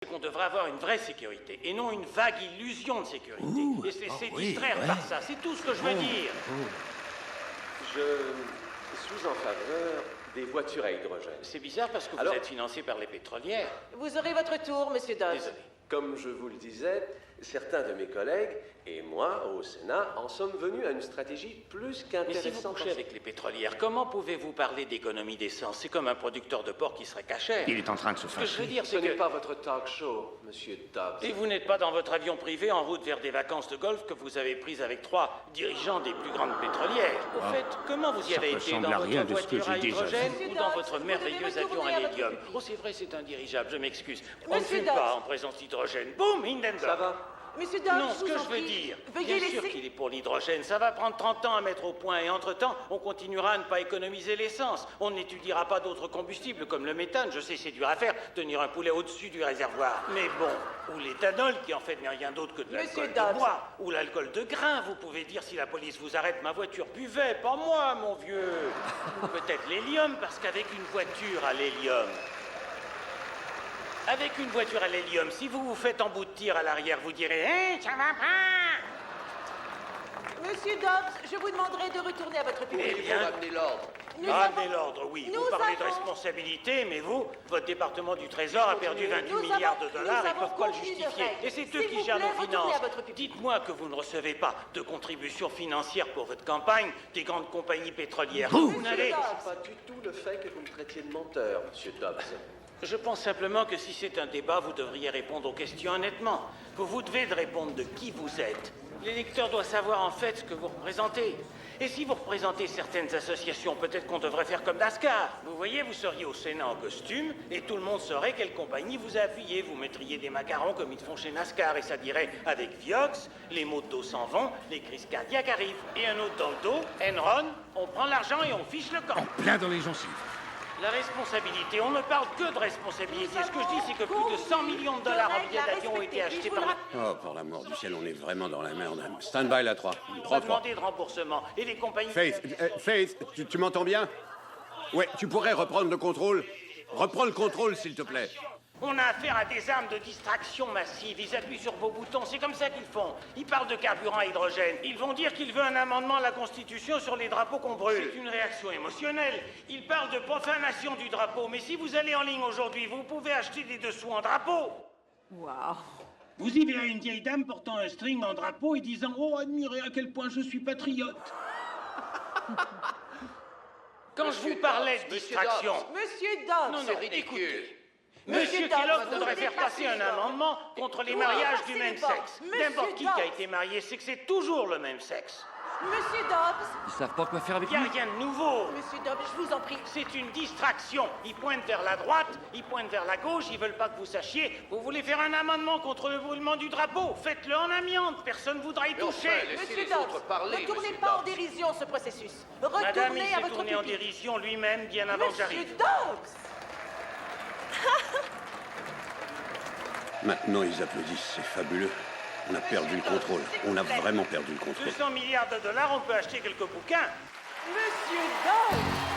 qu'on devrait avoir une vraie sécurité et non une vague illusion de sécurité. Et se laisser distraire par ça, c'est tout ce que je veux dire. Je suis en faveur des voitures à hydrogène. C'est bizarre parce que vous êtes financé par les pétrolières. Vous aurez votre tour, monsieur Dobbs. Désolé. Comme je vous le disais, certains de mes collègues et moi, au Sénat, en sommes venus à une stratégie plus Mais si vous qu'intéressante. couchez avec les pétrolières, comment pouvez-vous parler d'économie d'essence? C'est comme un producteur de porc qui serait cachère. Il est en train de se Ce que je veux fâcher. dire, Ce c'est n'est que... pas votre talk show, monsieur Dobbs. Et vous n'êtes pas dans votre avion privé en route vers des vacances de golf que vous avez prises avec 3 dirigeants des plus grandes pétrolières. Au fait, comment vous y Ça avez été? ressemble Dans à rien votre de ce que voiture à j'ai déjà hydrogène vu. ou dans Monsieur votre Dobbs, merveilleux vous devez avion à retourner à votre l'hélium? pupitre. Oh, c'est vrai, c'est un dirigeable, je m'excuse. On ne Monsieur fume Dobbs. pas en présence d'hydrogène. Boum, Hindenburg. Ça va? Monsieur Dobbs, Non, ce que vous je en veux prie, dire, veuillez bien sûr laisser... qu'il est pour l'hydrogène, ça va prendre 30 ans à mettre au point et entre-temps, on continuera à ne pas économiser l'essence. On n'étudiera pas d'autres combustibles comme le méthane, je sais c'est dur à faire, tenir un poulet au-dessus du réservoir. Mais bon, ou l'éthanol qui en fait n'est rien d'autre que de Monsieur l'alcool de Dobbs. bois, ou l'alcool de grain, vous pouvez dire si la police vous arrête, ma voiture buvait, pas moi mon vieux. Ou peut-être l'hélium, parce qu'avec une voiture à l'hélium... Avec une voiture à l'hélium, si vous vous faites emboutir à l'arrière, vous direz « Hé, ça va pas !» Monsieur Dobbs, je vous demanderai de retourner à votre pupitre. Eh bien, ramener l'ordre. Nous ramenez avons- l'ordre, oui. nous Vous parlez de avons- responsabilité, mais vous, votre département du Trésor a perdu 28 Nous milliards avons- de dollars nous et ne peuvent avons pas le convenu de justifier. règles. Et c'est eux S'il qui vous gèrent plaît, nos retournez finances. à votre pupitre. Dites-moi que vous ne recevez pas de contributions financières pour votre campagne des grandes compagnies pétrolières. Bouh. Vous n'avez... Dobbs. C'est pas du tout le fait que vous me traitiez de menteur, monsieur Dobbs. Je pense simplement que si c'est un débat, vous devriez répondre aux questions honnêtement. Vous devez de répondre de qui vous êtes. L'électeur doit savoir en fait ce que vous représentez. Et si vous représentez certaines associations, peut-être qu'on devrait faire comme NASCAR. Vous voyez, vous seriez au Sénat en costume et tout le monde saurait quelle compagnie vous a appuyé. Vous mettriez des macarons comme ils font chez NASCAR et ça dirait avec Vioxx, les maux de dos s'en vont, les crises cardiaques arrivent. Et un autre dans le dos, Enron, on prend l'argent et on fiche le camp. Plein dans les gencives. La responsabilité, on ne parle que de responsabilité. Ce que je dis, c'est que plus de 100 millions de dollars en billets d'avion ont été achetés par la... Oh, par l'amour du ciel, on est vraiment dans la merde. Stand by la 3. On va 3 fois. demander de remboursement. Et les compagnies... Faith, tu m'entends bien? Ouais, tu pourrais reprendre le contrôle? Reprends le contrôle, s'il te plaît. On a affaire à des armes de distraction massive. Ils appuient sur vos boutons. C'est comme ça qu'ils font. Ils parlent de carburant à hydrogène. Ils vont dire qu'ils veulent un amendement à la Constitution sur les drapeaux qu'on brûle. C'est une réaction émotionnelle. Ils parlent de profanation du drapeau. Mais si vous allez en ligne aujourd'hui, vous pouvez acheter des dessous en drapeau. Waouh. Vous y verrez une vieille dame portant un string en drapeau et disant « Oh, admirez à quel point je suis patriote !» Quand je vous parlais de distraction... Monsieur Dobbs. Non, non, écoutez. Monsieur Dobbs, Kellogg vous voudrait faire dépassez passer un les bornes. amendement contre les Vous mariages dépassez du les même bornes. sexe. Monsieur N'importe qui a Dobbs. été marié sait que c'est toujours le même sexe. Monsieur Dobbs. Ils savent pas quoi faire avec Il n'y a lui. rien de nouveau. Monsieur Dobbs, je vous en prie. C'est une distraction. Ils pointent vers la droite, ils pointent vers la gauche, ils veulent pas que vous sachiez. Vous voulez faire un amendement contre le brûlement du drapeau? Faites-le en amiante, personne ne voudra y toucher. Monsieur Dobbs, ne tournez pas en dérision ce processus. Madame, il Retournez à s'est votre tourné en pupitre. dérision lui-même bien avant que Monsieur j'arrive. Dobbs. Maintenant, ils applaudissent, c'est fabuleux. On a perdu le contrôle. On a vraiment perdu le contrôle. 200 milliards de dollars, on peut acheter quelques bouquins. Monsieur Dobbs.